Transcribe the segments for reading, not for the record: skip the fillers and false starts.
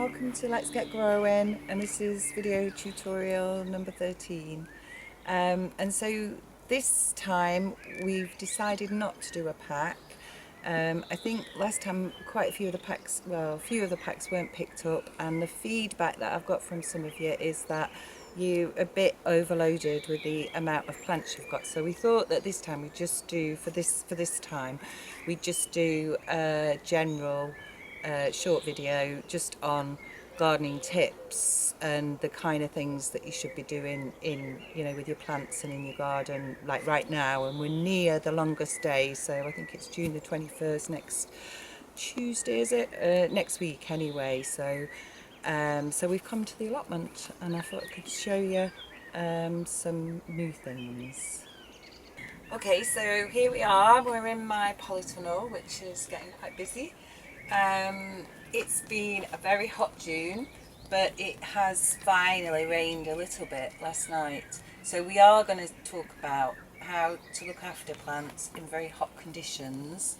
welcome to Let's Get Growing, and this is video tutorial number 13. And so this time we've decided not to do a pack. I think last time quite a few of the packs, well, a few of the packs weren't picked up, and the feedback that I've got from some of you is that you're a bit overloaded with the amount of plants you've got. So we thought that this time we'd just do, for this time, we'd just do a general short video just on gardening tips and the kind of things that you should be doing in, with your plants and in your garden, like right now. And we're near the longest day, so I think it's June the 21st, next Tuesday, is it? Next week anyway. So we've come to the allotment, and I thought I could show you some new things. Okay, so here we are. We're in my polytunnel, which is getting quite busy. It's been a very hot June, but it has finally rained a little bit last night. So we are going to talk about how to look after plants in very hot conditions.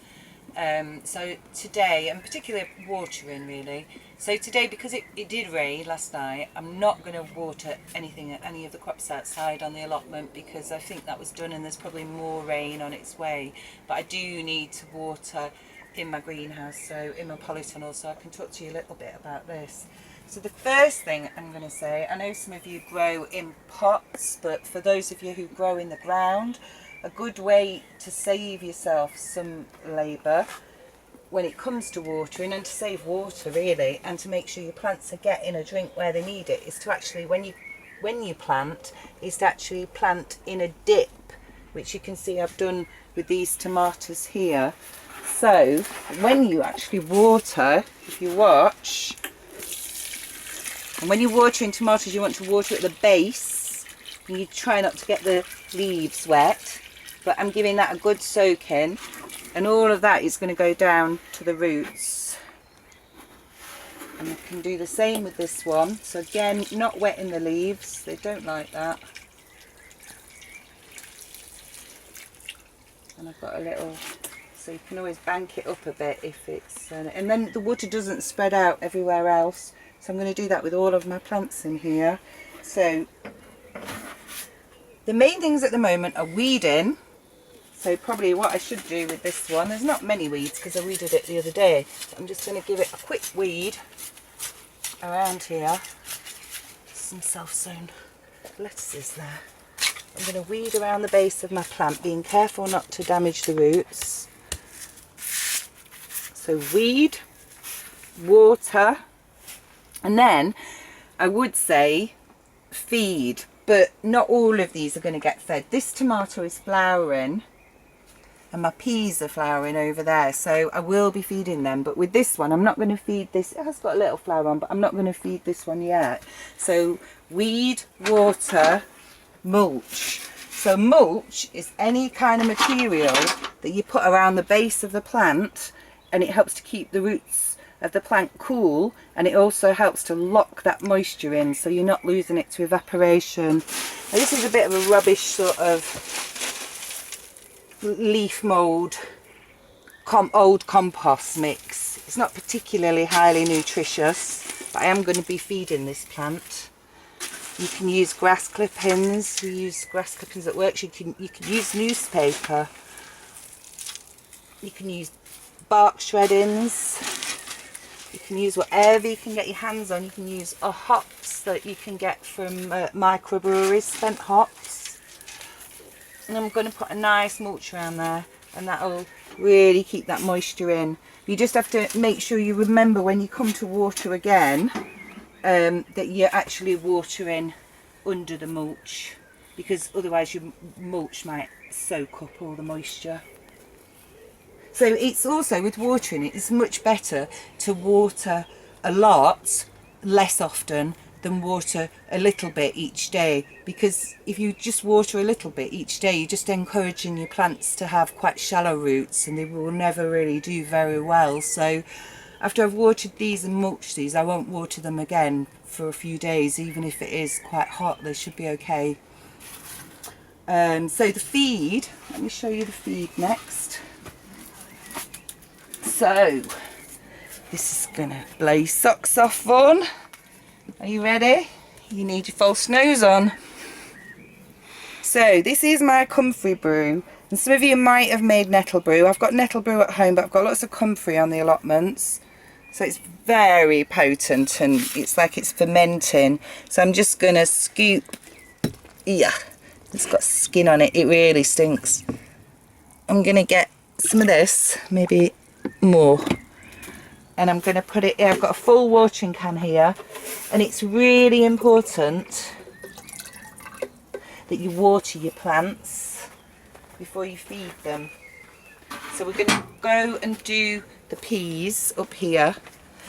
So today, and particularly watering really. So today, because it did rain last night, I'm not going to water any of the crops outside on the allotment, because I think that was done and there's probably more rain on its way. But I do need to water in my greenhouse, so in my polytunnel, so I can talk to you a little bit about this. So the first thing I'm going to say, I know some of you grow in pots, but for those of you who grow in the ground, a good way to save yourself some labour when it comes to watering, and to save water really, and to make sure your plants are getting a drink where they need it, is to actually, when you plant, is to actually plant in a dip, which you can see I've done with these tomatoes here. So when you actually water, if you watch, and when you're watering tomatoes, you want to water at the base, and you try not to get the leaves wet, but I'm giving that a good soak in, and all of that is going to go down to the roots. And I can do the same with this one. So again, not wetting the leaves, they don't like that. And I've got a little, so you can always bank it up a bit if it's, and then the water doesn't spread out everywhere else. So I'm going to do that with all of my plants in here. So the main things at the moment are weeding. So probably what I should do with this one, there's not many weeds because I weeded it the other day. So I'm just going to give it a quick weed around here. Some self-sown lettuces there. I'm going to weed around the base of my plant, being careful not to damage the roots. So weed, water, and then I would say feed, but not all of these are going to get fed. This tomato is flowering, and my peas are flowering over there, so I will be feeding them. But with this one, I'm not going to feed this. It has got a little flower on, but I'm not going to feed this one yet. So weed, water, mulch. So mulch is any kind of material that you put around the base of the plant, and it helps to keep the roots of the plant cool, and it also helps to lock that moisture in, so you're not losing it to evaporation. Now, this is a bit of a rubbish sort of leaf mould old compost mix. It's not particularly highly nutritious, but I am going to be feeding this plant. You can use grass clippings. We use grass clippings at work. You can use newspaper. You can use bark shreddings. You can use whatever you can get your hands on. You can use hops that you can get from microbreweries, spent hops. And I'm going to put a nice mulch around there, and that'll really keep that moisture in. You just have to make sure you remember when you come to water again, that you're actually watering under the mulch, because otherwise your mulch might soak up all the moisture. So it's also, with watering, it's much better to water a lot less often than water a little bit each day, because if you just water a little bit each day, you're just encouraging your plants to have quite shallow roots, and they will never really do very well. So after I've watered these and mulched these, I won't water them again for a few days. Even if it is quite hot, they should be okay. So the feed, let me show you the feed next. So This is gonna blow your socks off, Vaughan. Are you ready? You need your false nose on. So this is my comfrey brew, and some of you might have made nettle brew. I've got nettle brew at home, but I've got lots of comfrey on the allotments. So it's very potent and it's like it's fermenting. So I'm just gonna scoop. Yeah, it's got skin on it. It really stinks. I'm gonna get some of this, maybe more. And I'm gonna put it here. I've got a full watering can here, and it's really important that you water your plants before you feed them. So we're going to go and do the peas up here,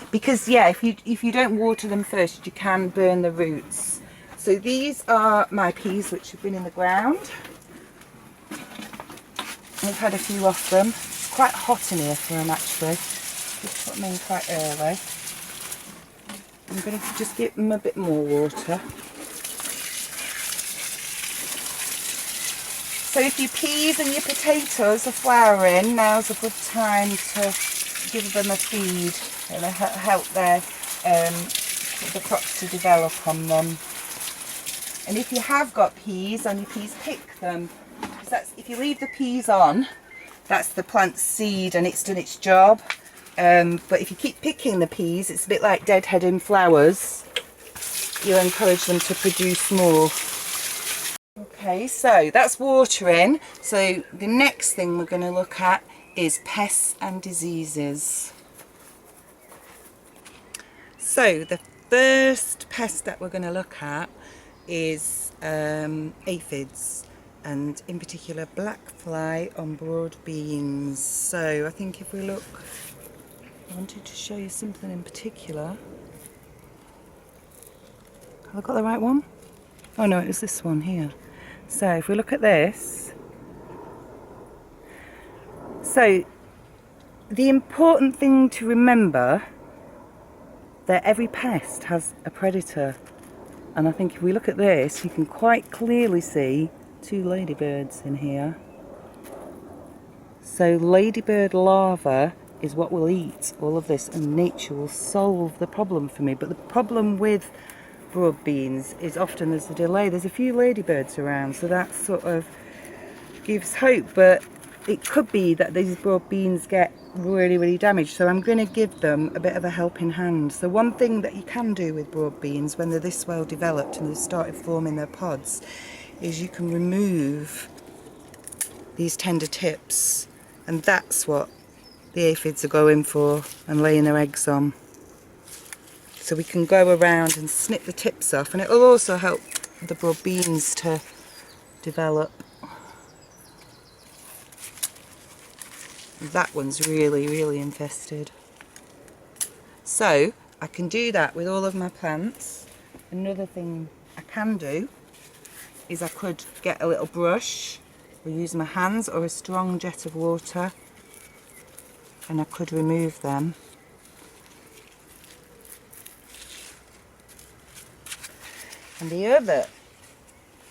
because yeah, if you don't water them first, you can burn the roots. So these are my peas which have been in the ground. I've had a few off them. It's quite hot in here for them actually. Just put them in quite early. I'm going to just give them a bit more water. So if your peas and your potatoes are flowering, now's a good time to give them a feed and help the crops to develop on them. And if you have got peas on your peas, pick them. Because that's, if you leave the peas on, that's the plant's seed and it's done its job. But if you keep picking the peas, it's a bit like deadheading flowers. You'll encourage them to produce more. Okay, so that's watering. So the next thing we're going to look at is pests and diseases. So the first pest that we're going to look at is aphids, and in particular black fly on broad beans. So I think if we look, I wanted to show you something in particular. Have I got the right one? Oh no, it was this one here. So if we look at this, so the important thing to remember that every pest has a predator, and I think if we look at this, you can quite clearly see two ladybirds in here. So ladybird larvae is what will eat all of this, and nature will solve the problem for me. But the problem with broad beans is often there's a delay. There's a few ladybirds around, so that sort of gives hope, but it could be that these broad beans get really damaged, so I'm going to give them a bit of a helping hand. So one thing that you can do with broad beans when they're this well developed and they've started forming their pods is you can remove these tender tips, and that's what the aphids are going for and laying their eggs on. So we can go around and snip the tips off, and it will also help the broad beans to develop. That one's really infested. So I can do that with all of my plants. Another thing I can do is I could get a little brush or use my hands or a strong jet of water, and I could remove them. And the other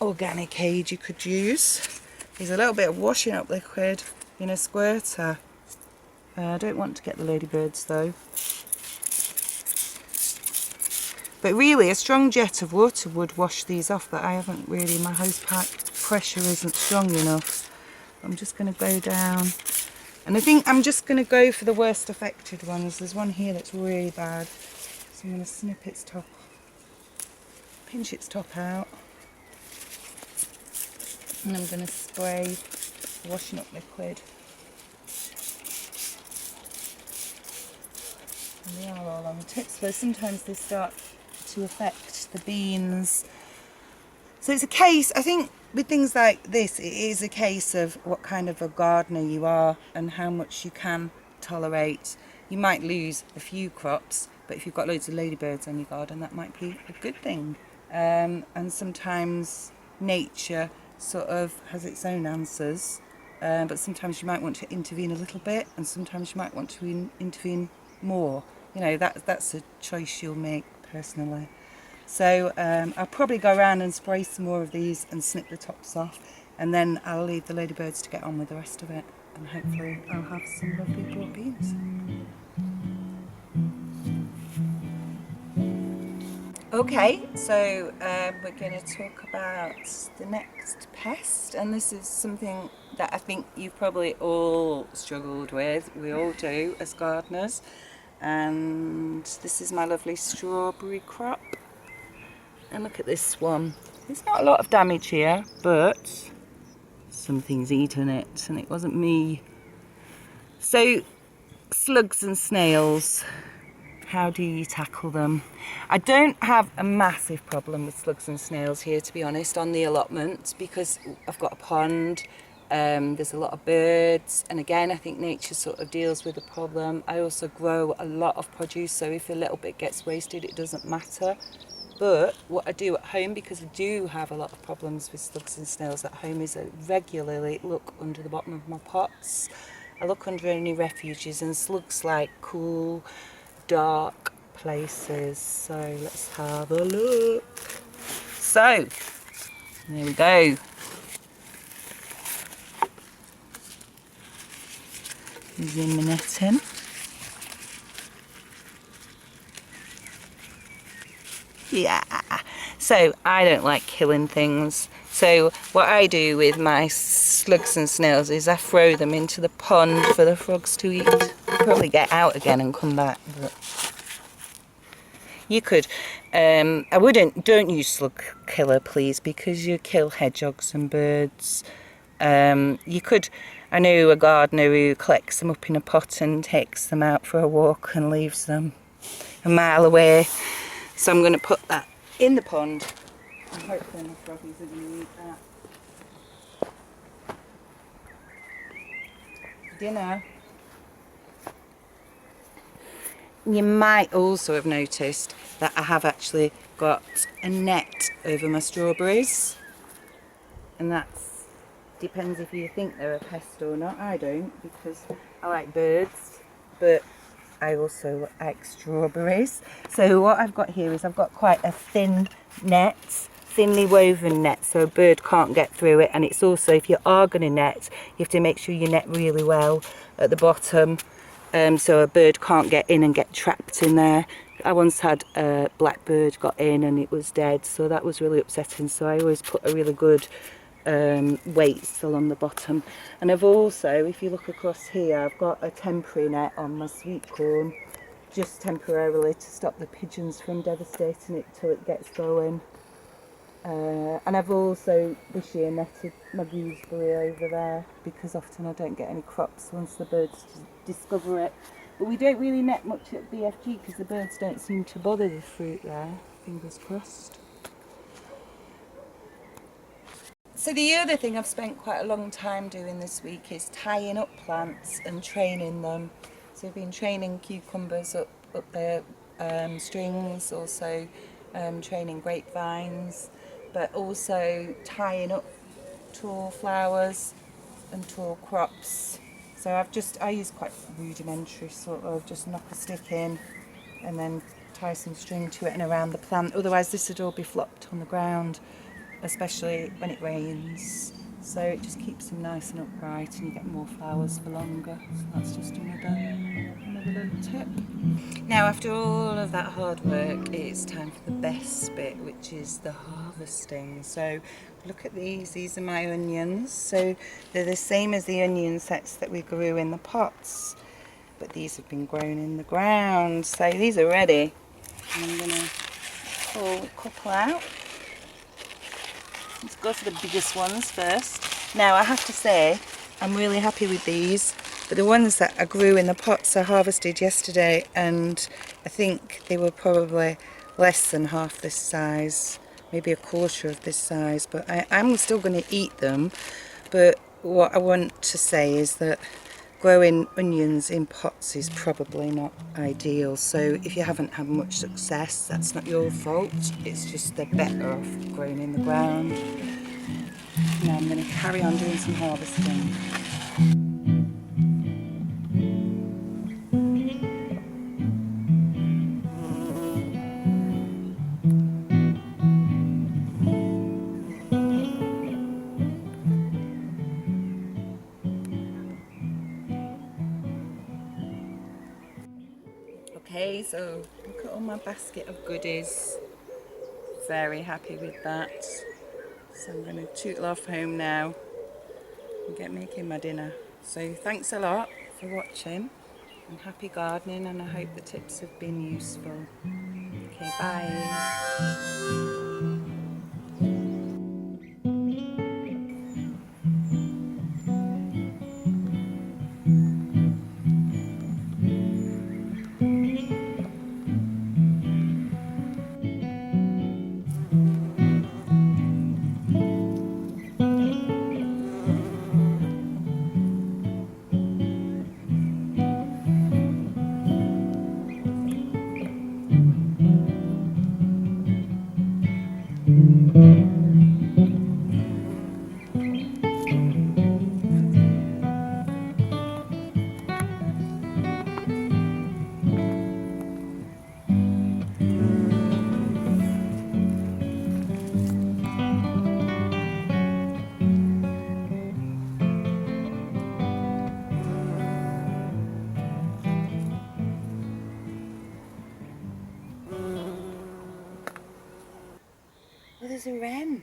organic aid you could use is a little bit of washing up liquid in a squirter. I don't want to get the ladybirds though. But really a strong jet of water would wash these off, but I haven't really, my hose pipe pressure isn't strong enough. I'm just going to go down, and I think I'm just going to go for the worst affected ones. There's one here that's really bad, so I'm going to snip its top, pinch its top out, and I'm going to spray washing up liquid. And they are all on the tips, but sometimes they start to affect the beans. So it's a case, I think with things like this, it is a case of what kind of a gardener you are and how much you can tolerate. You might lose a few crops, but if you've got loads of ladybirds on your garden, that might be a good thing. And sometimes nature sort of has its own answers, but sometimes you might want to intervene a little bit, and sometimes you might want to intervene more. You know, that's a choice you'll make personally. So I'll probably go around and spray some more of these and snip the tops off, and then I'll leave the ladybirds to get on with the rest of it, and hopefully I'll have some lovely broad beans. Okay, so we're going to talk about the next pest, and this is something that I think you've probably all struggled with. We all do as gardeners. And this is my lovely strawberry crop. And look at this one. There's not a lot of damage here, but something's eaten it, and it wasn't me. So, slugs and snails. How do you tackle them? I don't have a massive problem with slugs and snails here, to be honest, on the allotment, because I've got a pond, there's a lot of birds, and again I think nature sort of deals with the problem. I also grow a lot of produce, so if a little bit gets wasted it doesn't matter. But what I do at home, because I do have a lot of problems with slugs and snails at home, is I regularly look under the bottom of my pots. I look under any refuges, and slugs like cool, dark places. So let's have a look. So there we go. Zoom my net in. Yeah. So I don't like killing things. So what I do with my slugs and snails is I throw them into the pond for the frogs to eat. They'll probably get out again and come back, but you could. Don't use slug killer, please, because you kill hedgehogs and birds. You could. I know a gardener who collects them up in a pot and takes them out for a walk and leaves them a mile away. So I'm going to put that in the pond. And hopefully my froggies are going to eat that. Dinner. You might also have noticed that I have actually got a net over my strawberries, and that's depends if you think they're a pest or not. I don't, because I like birds, but I also like strawberries. So what I've got here is I've got quite a thin net, thinly woven net, so a bird can't get through it. And it's also, if you are going to net, you have to make sure you net really well at the bottom, so a bird can't get in and get trapped in there. I once had a blackbird got in and it was dead, so that was really upsetting. So I always put a really good weight still on the bottom. And I've also, if you look across here, I've got a temporary net on my sweet corn, just temporarily to stop the pigeons from devastating it till it gets going. And I've also this year netted my gooseberry over there, because often I don't get any crops once the birds discover it. But we don't really net much at B.F.G because the birds don't seem to bother the fruit there. Fingers crossed. So the other thing I've spent quite a long time doing this week is tying up plants and training them. So I've been training cucumbers up their strings, also training grapevines, but also tying up tall flowers and tall crops. So I use quite rudimentary sort of, just knock a stick in and then tie some string to it and around the plant. Otherwise this would all be flopped on the ground, especially when it rains. So it just keeps them nice and upright and you get more flowers for longer. So that's just another little tip. Now after all of that hard work, it's time for the best bit, which is the harvesting. So look at these are my onions. So they're the same as the onion sets that we grew in the pots, but these have been grown in the ground. So these are ready. And I'm going to pull a couple out. Let's go for the biggest ones first. Now I have to say, I'm really happy with these, but the ones that I grew in the pots I harvested yesterday, and I think they were probably less than half this size, maybe a quarter of this size, but I'm still going to eat them. But what I want to say is that growing onions in pots is probably not ideal. So if you haven't had much success, that's not your fault. It's just they're better off growing in the ground. Now I'm going to carry on doing some harvesting. Okay, so look at all my basket of goodies. very happy with that. So I'm going to tootle off home now and get making my dinner. So thanks a lot for watching, and happy gardening, and I hope the tips have been useful. Okay, bye. Oh, there's a wren.